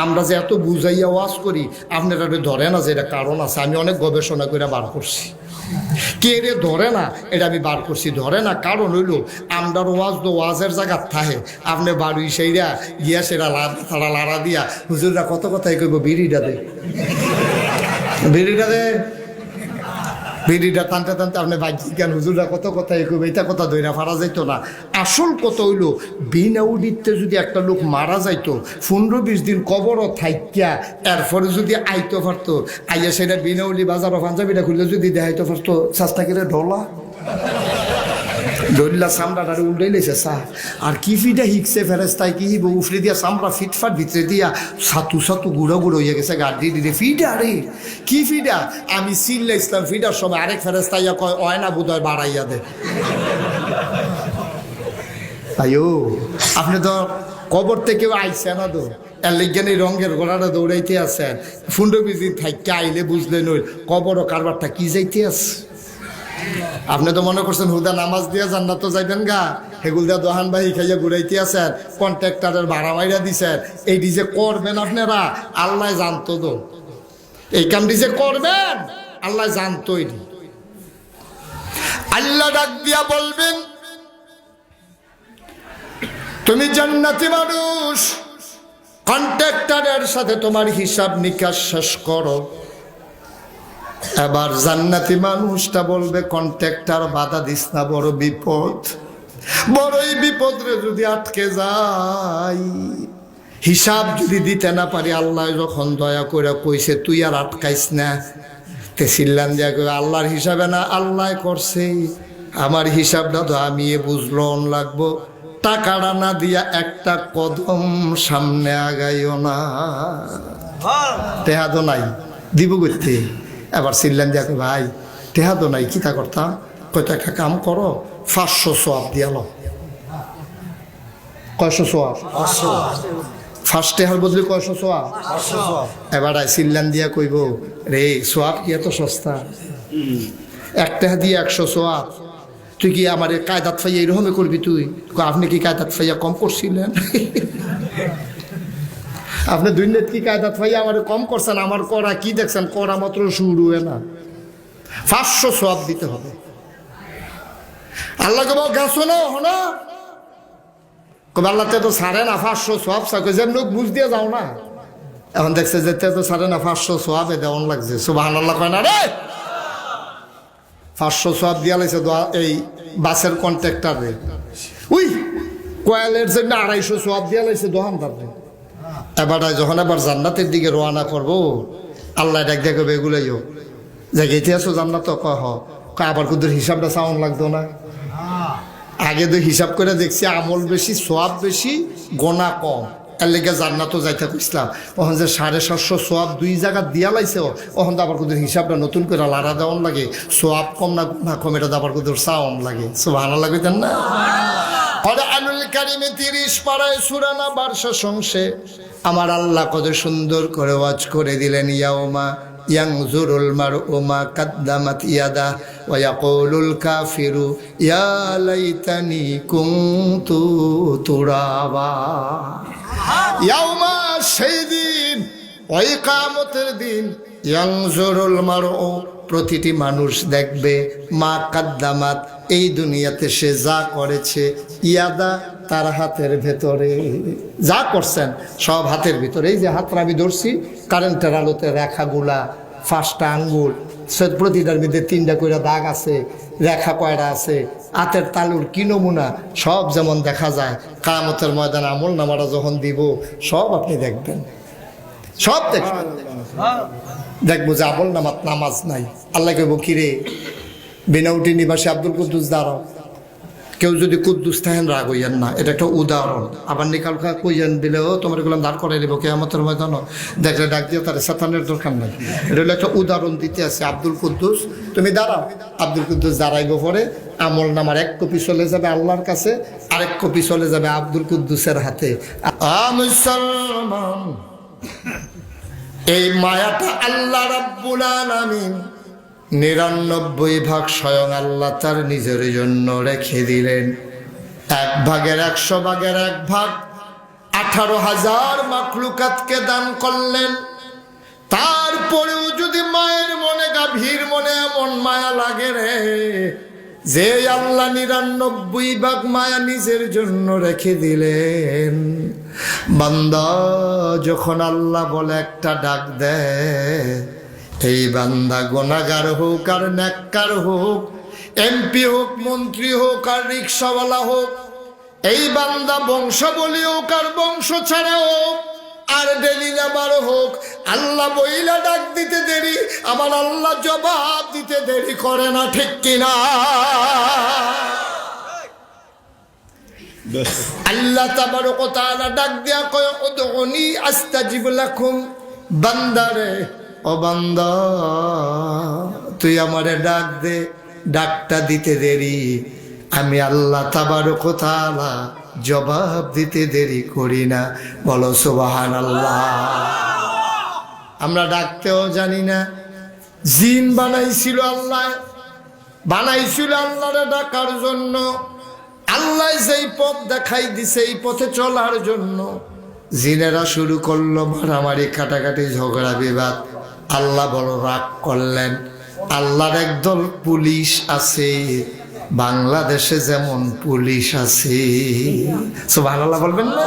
আমরা যে এত বুঝাইয়া ওয়াজ করি আপনারা ধরে না যে এটা কারণ আছে। আমি অনেক গবেষণা করে বার করছি, কে রে ধরে না এটা আমি বার করছি। ধরে না কারণ হইল আমরার ওয়াজ তো ওয়াজের জায়গার থাহে, আপনি বাড়ি সেইরা গিয়া সেরা তারা লাড়া দিয়া হুজুররা কত কথাই কইব বিড়িটা দে, বিড়িটা দে, বিড়িটা টানতে টানতে আপনি বাহ্যিক জ্ঞান হুজুররা কত কথাই কইব, এটা কথা ধইরা ফারা যাইতো না। আসল কথা হইল বিনা উডিতে যদি একটা লোক মারা যাইতো 15-20 দিন কবরও থাইকা এরপরে যদি আইতে পারতো, আইয়া সেটা বিনা উলি বাজার পাঞ্জাবিটা খুললে যদি দেখাইতে পারতো, চাষটা করে ঢোলা ধরলা চামড়াটা উল্টাই লেছে চা। আর কি ফিটা হিকছে ফেরেস্তায় কি উফরে দিয়া চামড়া ফিটফাট ভিতরে দিয়া ছাতু ছাতু গুঁড়ো গুঁড়ো হয়ে গেছে গাড়ি দিয়ে ফিডা রে কি ফিডা। আমি চিল্লা ইসলাম ফিডার সময় আরেক ফেরেস্তাইয়া কয় অয়না বোধ হয় বাড়াইয়া দে। আয়ো আপনি তো কবর থেকেও আইসে না তো এর লেগে রঙের গোড়াটা দৌড়াইতে আছেন। 15-20 দিন থাইকে আইলে বুঝলেন ওই কবরও কারবারটা কি যাইতে আছে। আপনি তো মনে করছেন হুদা নামাজ দিয়া জান্নাত যাইবেন গা, হেগুল দিয়া দোহান বাহি খাইয়া ঘুরাইতে আছেন, কন্ট্রাক্টরের ভাড়া মাইরা দিছেন। এইটি যে করবেন আপনারা আল্লাহ জানতো, তো এই কামটি যে করবেন আল্লাহ জানতো। এটি আল্লাহ ডাক দিয়া বলবেন তুমি জান্নাতি মানুষ, কন্ট্রাক্টরের সাথে তোমার হিসাব নিকাশ শেষ করো। এবার জান্নাতি মানুষটা বলবে কন্ট্রাক্টর বাধা দিস না, বড় বিপদ, বড়ই বিপদ রে, যদি আটকে যাই হিসাব যদি দিতে না পারি। আল্লাহ যখন দয়া করে কইছে তুই আর আটকাইস না, তে চিল্লান দিয়া কই আল্লাহর হিসাবে না আল্লাহ করছে, আমার হিসাবটা তো আমি বুঝলো লাগবো। টাকাটা না দিয়া একটা কদম সামনে আগাইও না, টেহা তো নাই দিব করতে। এবার চিল্লান দিয়া ভাই টেহা তো নাই, কিতা করতাম, কয়টা একটা কাম করো 500 সোয়াব দিয়াল। কয়শো সোয়াব? ফার্স্ট টেহার বদলে কয়শো সোয়াব? এবার চিল্লান দিয়া কইব রে সোয়াব কি এত সস্তা, এক টেহা দিয়ে 100 সোয়াব। তুই কি আমার কায়দাত ফাইয়া এরকমই করবি? তুই আপনি কি কায়দাত ফাইয়া কম করছিলেন? আপনি দুনিয়াত কি কায়দাত ফাইয়া আমার কম করছেন? আমার করা কি দেখছেন? করা মাত্র শুরু হয় না, 500 সোয়াব দিতে হবে। আল্লাহকে বল গেছো না হনা কবে আল্লাহতে তো ছাড়ে না 500 সোয়াব সাকে যেন লোক বুঝ দিয়ে যাও না। এখন দেখছে যেতে তো ছাড়ে না, 500 সোয়াবে দেওয়ান লাগছে। সুবহানাল্লাহ কয় না রে, 500 সোয়াব দিয়া লাইছে এই বাসের কন্ট্রাক্টর রে, উই কয়েলের জন্য 250 সোয়াব দিয়া লাইছে দোকানদার রে। এবার যখন আবার জান্নাতের দিকে রওনা করবো আল্লাহ ডাক দেখো এগুলোইও জায়গাতে আছো জান্নাত, কহ আবার কুদুর হিসাবটা চাউন লাগতো না। আগে তো হিসাব করে দেখছি আমল বেশি সোয়াব বেশি গোনা কম, এর লেগে জান্নাতও যাইতে কইছিলাম। ওখান যে 750 সোয়াব 2 জায়গা দিয়া লাইছে, ওখান তো আবার কুদুর হিসাবটা নতুন করে লাড়া দেওয়ান লাগে। সোয়াব কম না গুণা কম এটা আবার কুদুর চাউন লাগে। সুবহানাল্লাহ কইতেন না? কোরআনুল কারীমে 30 পারায় সূরা নাবার শেষ অংশে আমার আল্লাহ কত সুন্দর করে ওয়াজ করে দিলেন, ইয়াউমা ইয়ানজুরুল মারউ মা কাদ্দামাত ইয়াদা ওয়া ইয়াকুলুল কাফিরু ইয়া লাইতানি কুনতু তুরাবা। ইয়াউমা সেই দিন, ওই কিয়ামতের দিন, ইয়ানজুরুল মারউ প্রতিটি মানুষ দেখবে মা কাদ্দামাত এই দুনিয়াতে সে যা করেছে, ইয়াদা তার হাতের ভেতরে যা করছেন সব হাতের ভিতরে। এই যে হাতটা আমি ধরছি কারেন্টের আলোতে রেখাগুলা 5টা আঙ্গুল, প্রতিটার মধ্যে 3টা করে দাগ আছে, রেখা কয়টা আছে, হাতের তালুর কি নমুনা সব যেমন দেখা যায়। কিয়ামতের ময়দানে আমল নামাটা যখন দিব সব আপনি দেখবেন, সব দেখবেন। দেখবো যে আমল নামাত নামাজ নাই। আল্লাহ কইব কিরে বিনাউটি নিবাসী আব্দুল কুদ্দুস দাঁড়াও, কেউ যদি কুদ্দুস থাকেন রাগ হইয়েন না, এটা একটা উদাহরণ। আবার নিকালকা কইয়েন দিলেও তোমার এগুলো দাঁড় করাই দেবো কিয়ামতের ময়দান, দেখলে ডাক দিয়ে তার সাতানের দরকার নাই। এটা হলো একটা উদাহরণ দিতে আছে। আব্দুল কুদ্দুস তুমি দাঁড়াও, আব্দুল কুদ্দুস দাঁড়াইব, পরে আমল নামার 1 কপি চলে যাবে আল্লাহর কাছে, আরেক কপি চলে যাবে আব্দুল কুদ্দুসের হাতে। মুসলমান, এই মায়াটা আল্লাহ রাব্বুল আলামিন 99 ভাগ স্বয়ং আল্লাহ তার নিজের জন্য রেখে দিলেন। 1 ভাগের 100 ভাগের 1 ভাগ 18,000 মাখলুকাতকে দান করলেন। তারপরেও যদি মায়ের মনে, গাভীর মনে এমন মায়া লাগে রে, যে আল্লাহ 99 ভাগ মায়া নিজের জন্য রেখে দিলেন। বান্দা যখন আল্লাহ বলে একটা ডাক দেয়, এই বান্দা গুনাহগার হোক আর নেককার হোক, এমপি হোক, মন্ত্রী হোক আর রিক্সাওয়ালা হোক, এই বান্দা বংশাবলী হোক আর বংশ ছাড়া হোক, আর ডেলি নামার হোক, আল্লাহ বইলা ডাক দিতে দেরি, আমার আল্লাহ জবাব দিতে দেরি করে না, ঠিক কিনা? আল্লাহ তাবারক ওয়া তাআলা ডাক দিয়া কয়, উদউনি আস্তাজিব লাকুম। বান্দারে, ও বান্দা, তুই আমারে ডাক দে, ডাকটা দিতে দেরি, আমি আল্লাহ তাবারক ওয়া তাআলা জবাব দিতে দেরি করি না। বলো সুবহানাল্লাহ। আমরা ডাকতেও জানি না। জিন বানাইছিল আল্লাহ, বানাইছিল আল্লাহরে ডাকার জন্য। আল্লাহ যেই পথ দেখাই দিছে এই পথে চলার জন্য, জিনেরা শুরু করলো মারামারি, কাটাকাটি, ঝগড়া, বিবাদ। আল্লাহ বড় রাগ করলেন। আল্লাহর একদল পুলিশ আছে, বাংলাদেশে যেমন পুলিশ আছে। সুবহানাল্লাহ বলবেন না?